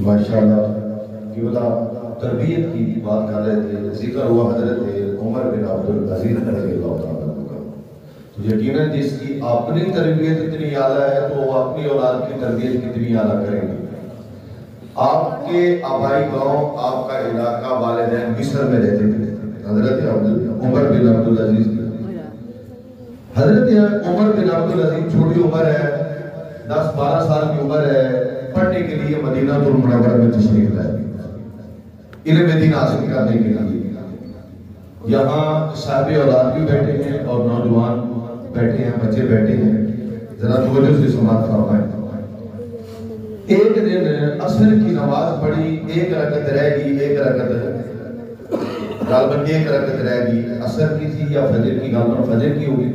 ماشاءاللہ قبلہ تربیت کی بات کر رہے تھے، ذکر ہوا حضرت عمر بن عبدالعزیز رضی اللہ تعالیٰ عنہ کا۔ تو یقیناً جس کی اپنی تربیت اتنی اعلیٰ ہے تو وہ اپنی اولاد کی تربیت کتنی اعلیٰ کریں گے۔ آپ کے آبائی گاؤں، آپ کا علاقہ، والدین مصر میں رہتے تھے، حضرت عمر بن عبدالعزیز کی۔ حضرت عمر بن عبدالعزیز چھوٹی عمر ہے، 10-12 سال کی عمر ہے، پڑھنے کے لیے مدینہ المنورہ میں تشریف لائے، علم دین حاصل کرنے کے لیے۔ یہاں صاحب اولاد بھی بیٹھے ہیں اور نوجوان بیٹھے ہیں، بچے بیٹھے ہیں، ذرا توجہ سے سماعت فرمائیں۔ ایک دن عصر کی نماز پڑھی، ایک رکعت رہ گئی، ایک رکعت غالباً ایک رکعت رہ گئی، عصر کی تھی یا فجر کی، غالباً فجر کی ہوگی،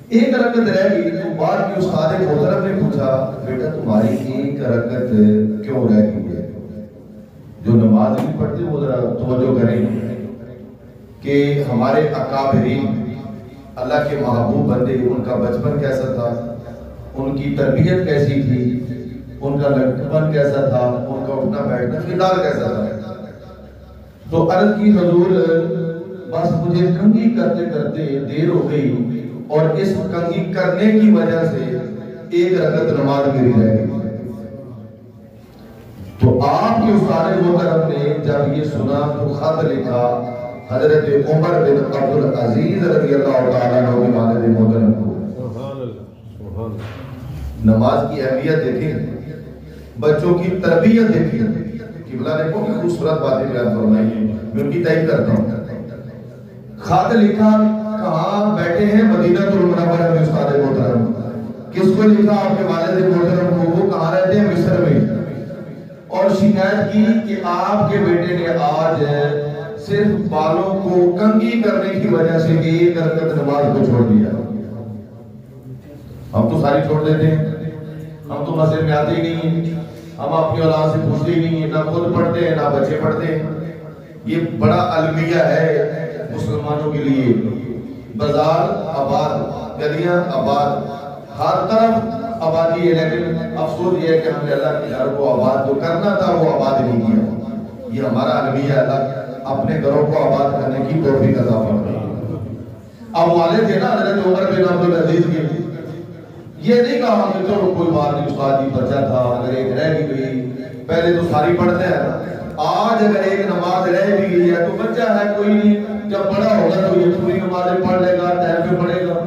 ایک رکعت رہ گئی۔ تو بعد کی استاد محترم نے پوچھا، بیٹا تمہاری ایک رکعت کیوں رہ گئی ہے؟ جو نماز نہیں پڑھتے وہ ذرا توجہ کریں کہ ہمارے اکابرین، اللہ کے محبوب بندے، ان کا بچپن کیسا تھا، ان کی تربیت کیسی تھی، ان کا لڑکپن کیسا تھا، ان کا اٹھنا بیٹھنا کردار کیسا تھا۔ تو عرض کی حضور بس مجھے کنگھی کرتے کرتے دیر ہو گئی اور اس کنگھی کرنے کی وجہ سے ایک رکعت نماز میری رہ گئی۔ تو آپ کے استاد محترم نے جب یہ سنا تو خط لکھا حضرت عمر بن عبدالعزیز رضی اللہ تعالیٰ عنہ کے والد محترم کو۔ نماز کی اہمیت دیکھیں، بچوں کی تربیت دیکھیں، قبلہ نے بہت خوبصورت باتیں بیان فرمائی ہیں، میں ان کی تائید کرتا ہوں۔ خط لکھا، کہاں بیٹھے ہیں؟ مدینہ المنورہ میں استاد محترم۔ کس کو لکھا؟ آپ کے والد محترم کو۔ وہ کہاں رہتے ہیں؟ مصر میں۔ اور شکایت کی کہ آپ کے بیٹے نے آج صرف بالوں کو کنگھی کرنے کی وجہ سے ایک رکعت نماز کو چھوڑ دیا۔ ہم تو ساری چھوڑ دیتے ہیں، ہم تو مسجد میں آتے ہی نہیں ہیں، ہم اپنی اولاد سے پوچھتے ہی نہیں ہیں، نہ خود پڑھتے ہیں نہ بچے پڑھتے ہیں۔ یہ بڑا المیہ ہے مسلمانوں کے لیے۔ بازار آباد، گلیاں آباد، ہر طرف آبادی ہے، لیکن افسوس یہ ہے کہ ہم نے اللہ کے گھر کو آباد جو کرنا تھا وہ آباد نہیں کیا۔ یہ ہمارا المیہ ہے، اللہ اپنے گھروں کو آباد کرنے کی توفیق عطا فرمائے۔ اب والد تھے نا حضرت عمر بن عبدالعزیز کے، یہ نہیں کہا کہ چلو کوئی بات نہیں، استاد جی بچہ تھا، اگر ایک رہ بھی گئی، پہلے تو ساری پڑھتے ہیں، آج اگر ایک نماز رہ بھی گئی ہے تو بچہ ہے کوئی نہیں، جب بڑا ہوگا تو یہ پوری نمازیں پڑھ لے گا، ٹائم پہ پڑھے گا۔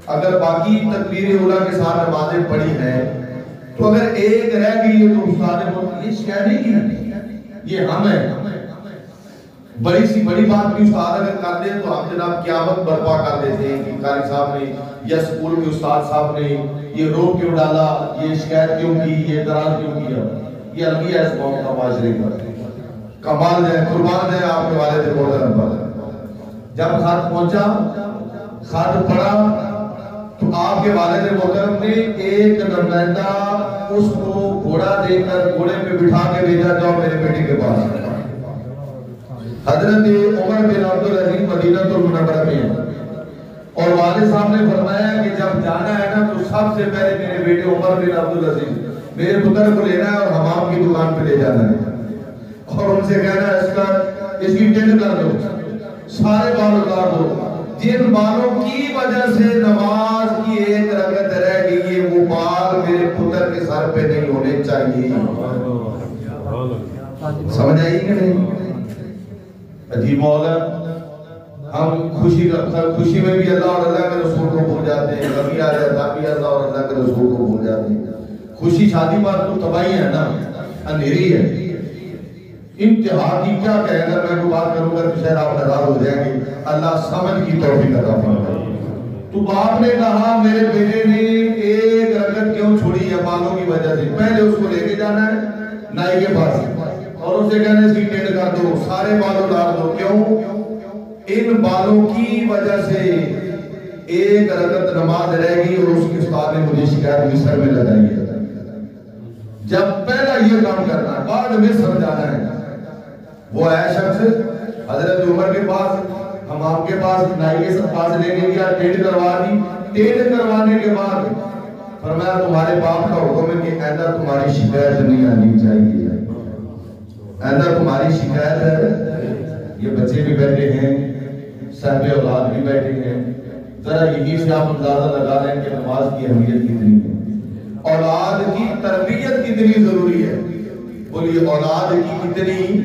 اگر باقی تکبیر اولیٰ کے ساتھ نمازیں پڑھی ہیں تو اگر ایک رہ گئی ہے تو استاد نے یہ شکایت نہیں کی، یہ ہم ہیں۔ بڑی سی بڑی بات بھی استاد اگر کر دیں تو ہم جناب قیامت برپا کر دیتے ہیں کہ قاری صاحب نے یا اسکول کے استاد صاحب نے یہ روک کیوں ڈالا، یہ شکایت کیوں کی، یہ اعتراض کیوں کیا۔ یہ المیہ ہے اس قوم کا معاشرے کا۔ کمال ہے، قربان ہے آپ کے والد محترم پر۔ جب خط پہنچا، خط پڑھا تو آپ کے والد محترم نے ایک نمائندہ اس کو گھوڑا دے کر گھوڑے پہ بٹھا کے بھیجا، جاؤ میرے بیٹے کے پاس۔ حضرت عمر بن عبدالعزیز مدینہ المنورہ میں ہیں اور والد صاحب نے فرمایا کہ جب جانا ہے نا تو سب سے پہلے میرے بیٹے عمر بن عبدالعزیز میرے پتر کو لینا ہے اور حمام کی دکان پہ لے جانا ہے اور ان سے کہنا ہے اس کی ٹینڈ کر دو، سارے بال اتار دو، جن بالوں کی وجہ سے نماز کی ایک رکعت رہ گئی ہے وہ بال میرے پتر کے سر پہ نہیں ہونے چاہیے۔ سمجھ آئی کہ نہیں؟ عجیب مولا، ہم خوشی میں بھی اللہ اور اللہ کے رسول کو بھول جاتے ہیں، کبھی آ جاتا بھی اللہ اور اللہ کے رسول کو بھول جاتے ہیں۔ خوشی شادی بات تو تباہی ہے نا، اندھیری ہے، انتہا کی کیا کہے، اگر میں کوئی بات کروں گا تو شاید آپ ناراض ہو جائیں گے، اللہ سمجھ کی توفیق عطا فرمائے۔ تو باپ نے کہا میرے بیٹے نے ایک رکعت کیوں چھوڑی ہے بالوں کی وجہ سے، پہلے اس کو لے کے جانا ہے نائی کے پاس اور اسے کہنے اس کی ٹینڈ کر دو، سارے بالوں ڈال دو۔ کیوں؟ ان بالوں کی وجہ سے ایک رکعت نماز رہ گئی اور اس کے استاد نے مجھے شکایت مصر میں لگائی ہے۔ جب پہلا یہ کام کرنا ہے بعد میں سمجھانا ہے۔ وہ ہے شخص حضرت عمر کے پاس، حمام کے پاس، نائی کے پاس لے کے گیا، ٹینڈ کروا دی، ٹینڈ کروانے کے بعد فرمایا تمہارے باپ کا حکم ہے کہ آئندہ تمہاری شکایت نہیں آنی چاہیے، آئندہ تمہاری شکایت ہے۔ یہ بچے بھی بیٹھے ہیں، صاحب اولاد بھی بیٹھے ہیں، ذرا یہی سے آپ اندازہ لگا رہے ہیں کہ نماز کی اہمیت کتنی ہے، اولاد کی تربیت کتنی ضروری ہے۔ بولیے اولاد کی کتنی،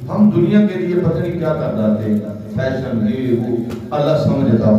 ہم دنیا کے لیے پتہ نہیں کیا کر جاتے ہیں، فیشن یہ وہ، اللہ سمجھتا